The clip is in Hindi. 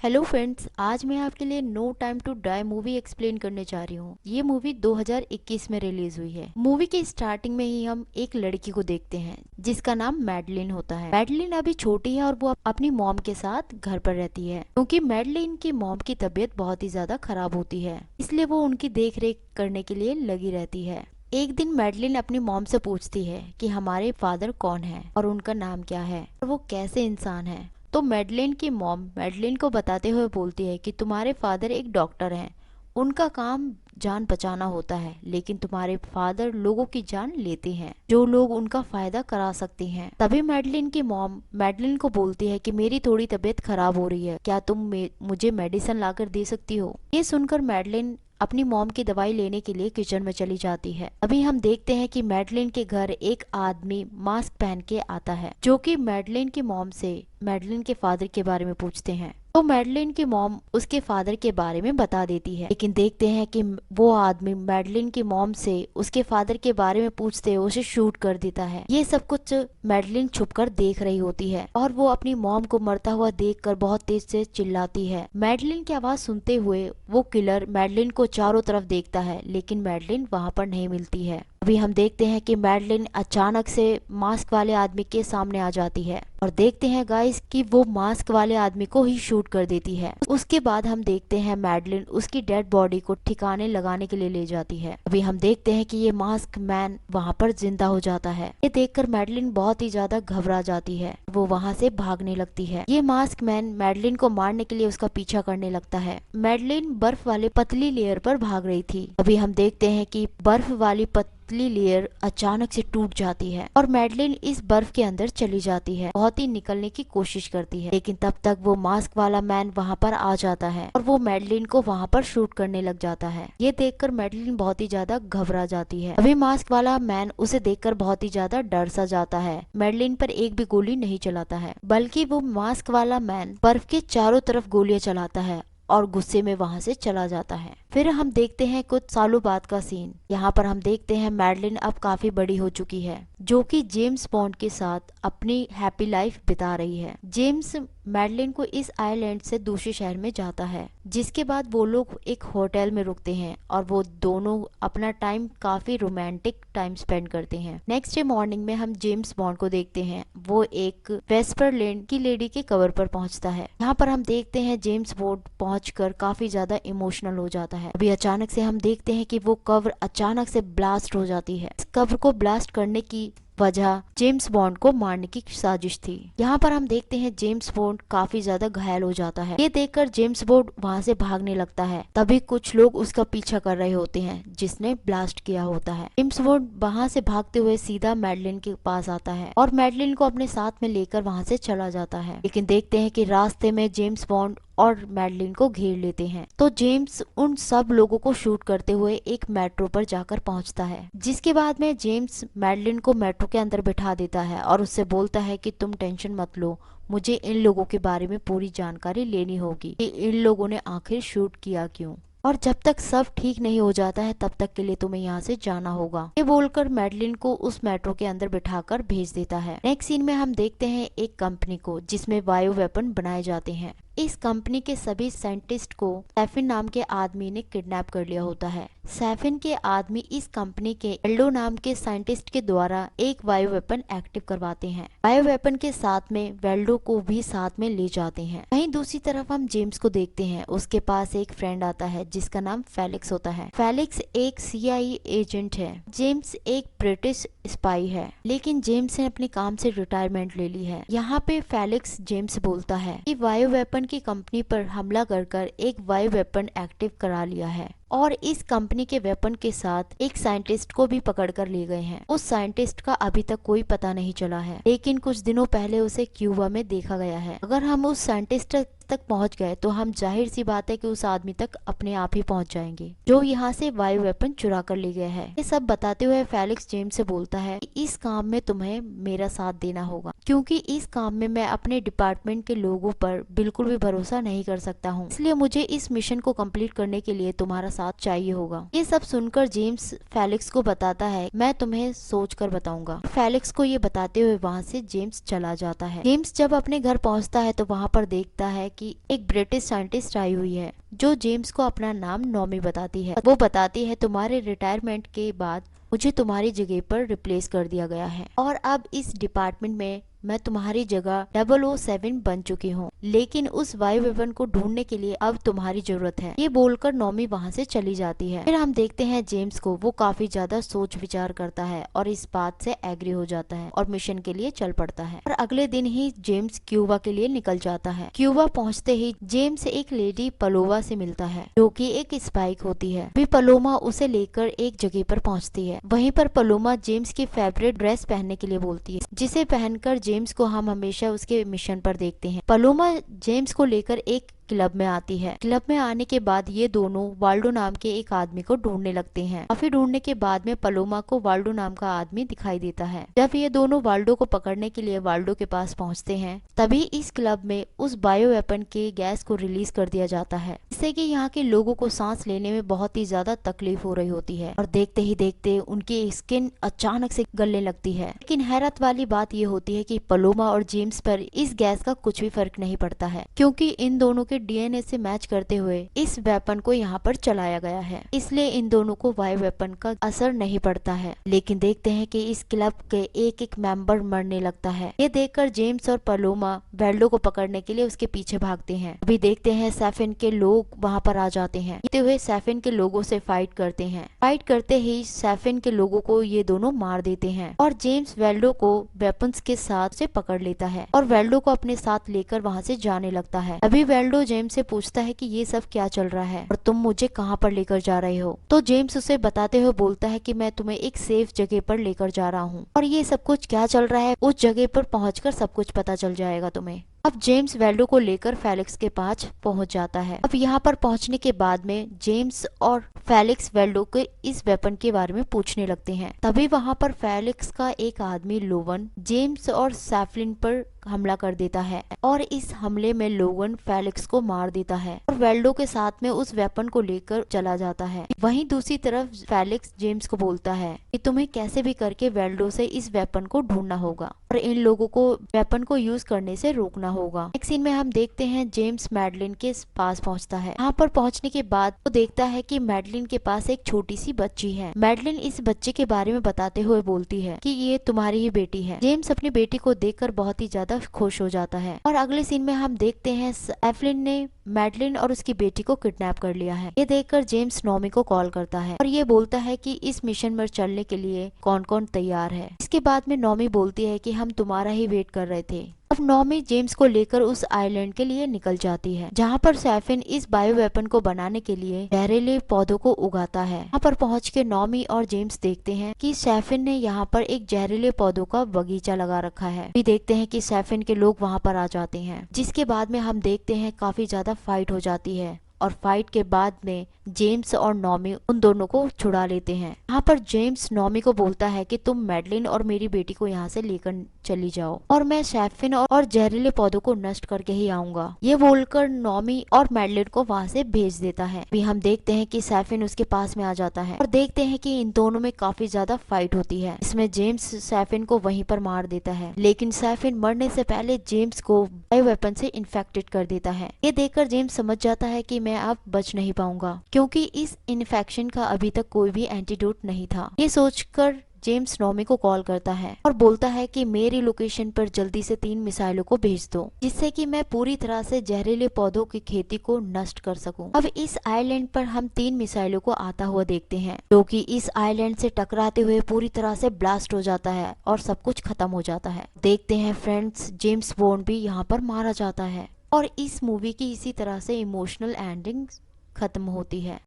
हेलो फ्रेंड्स, आज मैं आपके लिए No Time to Die movie explain करने जा रही हूँ। ये मूवी 2021 में रिलीज हुई है। मूवी के स्टार्टिंग में ही हम एक लड़की को देखते हैं जिसका नाम मैडलिन होता है। मैडलिन अभी छोटी है और वो अपनी मॉम के साथ घर पर रहती है क्योंकि मैडलिन की मॉम की तबीयत बहुत ही ज्यादा खराब होती है, इसलिए वो उनकी देख रेख करने के लिए लगी रहती है। एक दिन मैडलिन अपनी मॉम से पूछती है कि हमारे फादर कौन है और उनका नाम क्या है और वो कैसे इंसान है। तो मैडलिन की मॉम मैडलिन को बताते हुए बोलती है कि तुम्हारे फादर एक डॉक्टर हैं, उनका काम जान बचाना होता है, लेकिन तुम्हारे फादर लोगों की जान लेते हैं जो लोग उनका फायदा करा सकते हैं। तभी मैडलिन की मॉम मैडलिन को बोलती है कि मेरी थोड़ी तबीयत खराब हो रही है, क्या तुम मुझे मेडिसिन लाकर दे सकती हो। ये सुनकर मैडलिन अपनी मॉम की दवाई लेने के लिए किचन में चली जाती है। अभी हम देखते हैं कि मैडलिन के घर एक आदमी मास्क पहन के आता है जो कि मैडलिन की मॉम से मैडलिन के फादर के बारे में पूछते हैं। तो मैडलिन की मॉम उसके फादर के बारे में बता देती है, लेकिन देखते हैं कि वो आदमी मैडलिन की मॉम से उसके फादर के बारे में पूछते हुए उसे शूट कर देता है। ये सब कुछ मैडलिन छुपकर देख रही होती है और वो अपनी मॉम को मरता हुआ देखकर बहुत तेज से चिल्लाती है। मैडलिन की आवाज सुनते हुए वो किलर मैडलिन को चारों तरफ देखता है, लेकिन मैडलिन वहां पर नहीं मिलती है। अभी हम देखते हैं कि मैडलिन अचानक से मास्क वाले आदमी के सामने आ जाती है और देखते हैं गाइस कि वो मास्क वाले आदमी को ही शूट कर देती है। उसके बाद हम देखते हैं मैडलिन उसकी डेड बॉडी को ठिकाने लगाने के लिए ले जाती है। अभी हम देखते हैं कि ये मास्क मैन वहां पर जिंदा हो जाता है। ये देखकर मैडलिन बहुत ही ज्यादा घबरा जाती है, वो वहां से भागने लगती है। ये मास्क मैन मैडलिन को मारने के लिए उसका पीछा करने लगता है। मैडलिन बर्फ वाले पतली लेयर पर भाग रही थी। अभी हम देखते हैं कि बर्फ वाली पतली लेयर अचानक से टूट जाती है और मैडलिन इस बर्फ के अंदर चली जाती है। बहुत ही निकलने की कोशिश करती है, लेकिन तब तक वो मास्क वाला मैन वहां पर आ जाता है और वो मैडलिन को वहां पर शूट करने लग जाता है। ये देखकर मैडलिन बहुत ही ज्यादा घबरा जाती है। अभी मास्क वाला मैन उसे देखकर बहुत ही ज्यादा डर सा जाता है। मैडलिन पर एक भी गोली नहीं चलाता है, बल्कि वो मास्क वाला मैन बर्फ के चारों तरफ गोलियां चलाता है और गुस्से में वहां से चला जाता है। फिर हम देखते हैं कुछ सालों बाद का सीन। यहाँ पर हम देखते हैं मैडलिन अब काफी बड़ी हो चुकी है, जो कि जेम्स बॉन्ड के साथ अपनी हैप्पी लाइफ बिता रही है। जेम्स मैडलिन को इस आइलैंड से दूसरे शहर में जाता है, जिसके बाद वो लोग एक होटल में रुकते हैं और वो दोनों अपना टाइम काफी रोमांटिक टाइम स्पेंड करते हैं। नेक्स्ट डे मॉर्निंग में हम जेम्स बॉन्ड को देखते हैं, वो एक वेस्परलैंड की लेडी के कवर पर पहुंचता है। यहाँ पर हम देखते हैं जेम्स बॉन्ड पहुंचकर काफी ज्यादा इमोशनल हो जाता है। अभी अचानक से हम देखते हैं कि वो कवर अचानक से ब्लास्ट हो जाती है। इस कवर को ब्लास्ट करने की वजह जेम्स बॉन्ड को मारने की साजिश थी। यहाँ पर हम देखते हैं जेम्स बॉन्ड काफी ज्यादा घायल हो जाता है। ये देखकर जेम्स बॉन्ड वहाँ से भागने लगता है। तभी कुछ लोग उसका पीछा कर रहे होते हैं जिसने ब्लास्ट किया होता है। जेम्स बॉन्ड वहाँ से भागते हुए सीधा मैडलिन के पास आता है और मैडलिन को अपने साथ में लेकर वहाँ से चला जाता है। लेकिन देखते हैं कि रास्ते में जेम्स बॉन्ड और मैडलिन को घेर लेते हैं। तो जेम्स उन सब लोगों को शूट करते हुए एक मेट्रो पर जाकर पहुंचता है, जिसके बाद में जेम्स मैडलिन को मेट्रो के अंदर बिठा देता है और उससे बोलता है कि तुम टेंशन मत लो, मुझे इन लोगों के बारे में पूरी जानकारी लेनी होगी कि इन लोगों ने आखिर शूट किया क्यों, और जब तक सब ठीक नहीं हो जाता है तब तक के लिए तुम्हें यहाँ से जाना होगा। ये बोलकर मैडलिन को उस मेट्रो के अंदर बिठाकर भेज देता है। नेक्स्ट सीन में हम देखते हैं एक कंपनी को जिसमें बायो वेपन बनाए जाते हैं। इस कंपनी के सभी साइंटिस्ट को सैफिन नाम के आदमी ने किडनैप कर लिया होता है। सैफिन के आदमी इस कंपनी के एल्डो नाम के साइंटिस्ट के द्वारा एक बायो वेपन एक्टिव करवाते हैं। बायो वेपन के साथ में वेल्डो को भी साथ में ले जाते हैं। वहीं दूसरी तरफ हम जेम्स को देखते हैं, उसके पास एक फ्रेंड आता है जिसका नाम फेलिक्स होता है। फेलिक्स एक CIA एजेंट है। जेम्स एक ब्रिटिश स्पाई है, लेकिन जेम्स ने अपने काम से रिटायरमेंट ले ली है। यहाँ पे फेलिक्स जेम्स बोलता है कि बायो वेपन की कंपनी पर हमला कर एक बायो वेपन एक्टिव करा लिया है और इस कंपनी के वेपन के साथ एक साइंटिस्ट को भी पकड़ कर ले गए हैं। उस साइंटिस्ट का अभी तक कोई पता नहीं चला है, लेकिन कुछ दिनों पहले उसे क्यूबा में देखा गया है। अगर हम उस साइंटिस्ट तक पहुंच गए तो हम जाहिर सी बात है कि उस आदमी तक अपने आप ही पहुंच जाएंगे जो यहाँ से बायो वेपन चुरा कर ले गया है। ये सब बताते हुए फेलिक्स जेम्स से बोलता है कि इस काम में तुम्हें मेरा साथ देना होगा, क्योंकि इस काम में मैं अपने डिपार्टमेंट के लोगों पर बिल्कुल भी भरोसा नहीं कर सकता हूँ, इसलिए मुझे इस मिशन को कंप्लीट करने के लिए तुम्हारा साथ चाहिए होगा। ये सब सुनकर जेम्स फेलिक्स को बताता है, मैं तुम्हें सोच कर बताऊंगा। फेलिक्स को ये बताते हुए वहाँ से जेम्स चला जाता है। जेम्स जब अपने घर पहुँचता है तो वहाँ पर देखता है कि एक ब्रिटिश साइंटिस्ट आई हुई है जो जेम्स को अपना नाम नॉमी बताती है। वो बताती है, तुम्हारे रिटायरमेंट के बाद मुझे तुम्हारी जगह पर रिप्लेस कर दिया गया है और अब इस डिपार्टमेंट में मैं तुम्हारी जगह 007 बन चुकी हूँ, लेकिन उस वायु वेपन को ढूंढने के लिए अब तुम्हारी जरूरत है। ये बोलकर नॉमी वहाँ से चली जाती है। फिर हम देखते हैं जेम्स को, वो काफी ज्यादा सोच विचार करता है और इस बात से एग्री हो जाता है और मिशन के लिए चल पड़ता है। और अगले दिन ही जेम्स क्यूबा के लिए निकल जाता है। क्यूबा पहुँचते ही जेम्स एक लेडी पलोवा से मिलता है जो कि एक स्पाइक होती है। भी पलोमा उसे लेकर एक जगह पर पहुँचती है। वहीं पर पलोमा जेम्स की फेवरेट ड्रेस पहनने के लिए बोलती है, जिसे पहनकर जेम्स को हम हमेशा उसके मिशन पर देखते हैं। पलोमा जेम्स को लेकर एक क्लब में आती है। क्लब में आने के बाद ये दोनों वाल्डो नाम के एक आदमी को ढूंढने लगते हैं। काफी ढूंढने के बाद में पलोमा को वाल्डो नाम का आदमी दिखाई देता है। जब ये दोनों वाल्डो को पकड़ने के लिए वाल्डो के पास पहुंचते हैं, तभी इस क्लब में उस बायो वेपन के गैस को रिलीज कर दिया जाता है, जिससे कि यहाँ के लोगों को सांस लेने में बहुत ही ज्यादा तकलीफ हो रही होती है और देखते ही देखते उनकी स्किन अचानक से गलने लगती है। लेकिन हैरत वाली बात ये होती है कि पलोमा और जेम्स पर इस गैस का कुछ भी फर्क नहीं पड़ता है, क्योंकि इन दोनों के डीएनए से मैच करते हुए इस वेपन को यहाँ पर चलाया गया है, इसलिए इन दोनों को वायु वेपन का असर नहीं पड़ता है। लेकिन देखते हैं कि इस क्लब के एक एक मेंबर मरने लगता है। ये देखकर जेम्स और पलोमा वेल्डो को पकड़ने के लिए उसके पीछे भागते हैं। अभी देखते हैं सैफिन के लोग वहाँ पर आ जाते हैं। जीते हुए सैफिन के लोगों से फाइट करते हैं। फाइट करते ही सैफिन के लोगों को ये दोनों मार देते हैं और जेम्स वेल्डो को वेपन्स के साथ से पकड़ लेता है और वेल्डो को अपने साथ लेकर वहाँ से जाने लगता है। अभी वेल्डो जेम्स से पूछता है कि ये सब क्या चल रहा है और तुम मुझे कहाँ पर लेकर जा रहे हो। तो जेम्स उसे बताते हुए बोलता है कि मैं तुम्हें एक सेफ जगह पर लेकर जा रहा हूँ और ये सब कुछ क्या चल रहा है उस जगह पर पहुंचकर सब कुछ पता चल जाएगा तुम्हें। अब जेम्स वेल्डो को लेकर फेलिक्स के पास पहुंच जाता है। अब यहाँ पर पहुंचने के बाद में जेम्स और फेलिक्स वेल्डो के इस वेपन के बारे में पूछने लगते हैं। तभी वहाँ पर फेलिक्स का एक आदमी लोवन जेम्स और सैफलिन पर हमला कर देता है और इस हमले में लोवन फेलिक्स को मार देता है और वेल्डो के साथ में उस वेपन को लेकर चला जाता है। वहीं दूसरी तरफ फेलिक्स जेम्स को बोलता है कि तुम्हें कैसे भी करके वेल्डो से इस वेपन को ढूंढना होगा और इन लोगों को वेपन को यूज करने से रोकना होगा। नेक्स्ट सीन में हम देखते हैं जेम्स मैडलिन के पास पहुंचता है। यहाँ पर पहुंचने के बाद वो देखता है कि मैडलिन के पास एक छोटी सी बच्ची है। मैडलिन इस बच्चे के बारे में बताते हुए बोलती है कि ये तुम्हारी ही बेटी है। जेम्स अपनी बेटी को देखकर बहुत ही ज्यादा खुश हो जाता है और अगले सीन में हम देखते हैं एफलिन ने मैडलिन और उसकी बेटी को किडनैप कर लिया है। ये देखकर जेम्स नॉमी को कॉल करता है और ये बोलता है कि इस मिशन पर चलने के लिए कौन कौन तैयार है। इसके बाद में नॉमी बोलती है कि हम तुम्हारा ही वेट कर रहे थे। अब नॉमी जेम्स को लेकर उस आइलैंड के लिए निकल जाती है, जहाँ पर सैफिन इस बायो वेपन को बनाने के लिए जहरीले पौधों को उगाता है। यहाँ पर पहुँच के नॉमी और जेम्स देखते हैं कि सैफिन ने यहाँ पर एक जहरीले पौधों का बगीचा लगा रखा है। भी देखते हैं कि सैफिन के लोग वहाँ पर आ जाते हैं, जिसके बाद में हम देखते हैं काफी ज्यादा फाइट हो जाती है और फाइट के बाद में जेम्स और नॉमी उन दोनों को छुड़ा लेते हैं। यहाँ पर जेम्स नॉमी को बोलता है कि तुम मैडलिन और मेरी बेटी को यहाँ से लेकर चली जाओ और मैं सैफिन और जहरीले पौधों को नष्ट करके ही आऊंगा। ये बोलकर नॉमी और मैडलिन को वहाँ से भेज देता है। अभी हम देखते हैं कि सैफिन उसके पास में आ जाता है और देखते हैं कि इन दोनों में काफी ज्यादा फाइट होती है। इसमें जेम्स सैफिन को वहीं पर मार देता है, लेकिन सैफिन मरने से पहले जेम्स को बायो वेपन से इन्फेक्टेड कर देता है। ये देखकर जेम्स समझ जाता है कि मैं अब बच नहीं पाऊंगा, क्योंकि इस इन्फेक्शन का अभी तक कोई भी एंटीडोट नहीं था। ये सोचकर जेम्स नॉमी को कॉल करता है और बोलता है कि मेरी लोकेशन पर जल्दी से 3 मिसाइलों को भेज दो, जिससे कि मैं पूरी तरह से जहरीले पौधों की खेती को नष्ट कर सकूं। अब इस आइलैंड पर हम 3 मिसाइलों को आता हुआ देखते हैं, जो कि इस आइलैंड से टकराते हुए पूरी तरह से ब्लास्ट हो जाता है और सब कुछ खत्म हो जाता है। देखते हैं फ्रेंड्स, जेम्स बॉन्ड भी यहाँ पर मारा जाता है और इस मूवी की इसी तरह से इमोशनल एंडिंग खत्म होती है।